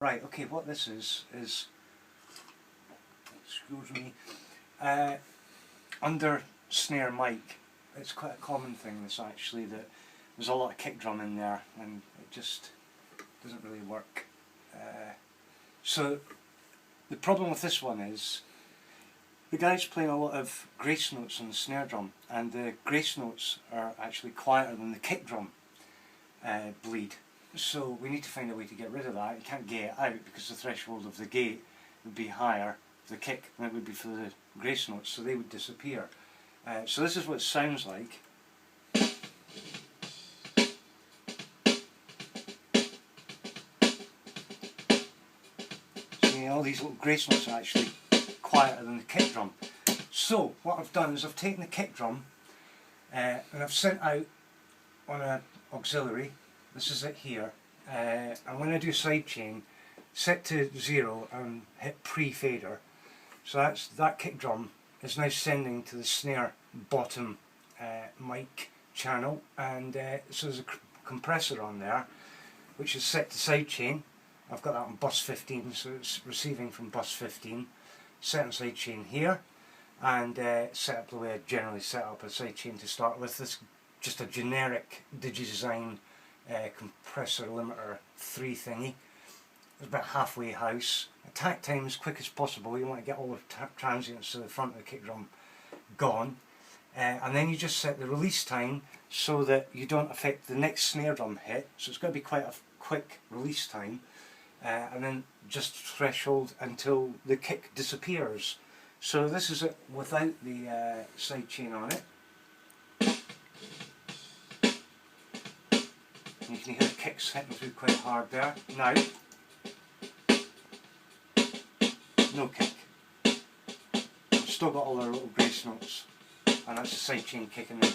Right, okay, what this is, excuse me, under snare mic, it's quite a common thing this actually, that there's a lot of kick drum in there and it just doesn't really work. So the problem with this one is the guy's playing a lot of grace notes on the snare drum, and the grace notes are actually quieter than the kick drum bleed. So we need to find a way to get rid of that. You can't get it out because the threshold of the gate would be higher for the kick than it would be for the grace notes, so they would disappear. So this is what it sounds like. See, all these little grace notes are actually quieter than the kick drum. So what I've done is I've taken the kick drum and I've sent out on an auxiliary. This is it here, and when I do sidechain, set to 0 and hit pre-fader. So that kick drum is now sending to the snare bottom mic channel, and so there's a compressor on there which is set to sidechain. I've got that on bus 15, so it's receiving from bus 15. Set on sidechain here, and set up the way I generally set up a sidechain to start with. This is just a generic DigiDesign compressor limiter 3 thingy. It's about halfway house. Attack time as quick as possible. You want to get all the transients to the front of the kick drum gone, and then you just set the release time so that you don't affect the next snare drum hit. So it's got to be quite a quick release time, and then just threshold until the kick disappears. So this is it without the sidechain on it. You can hear the kicks hitting through quite hard there. Now, no kick. I've still got all our little grace notes, and that's the sidechain kicking in.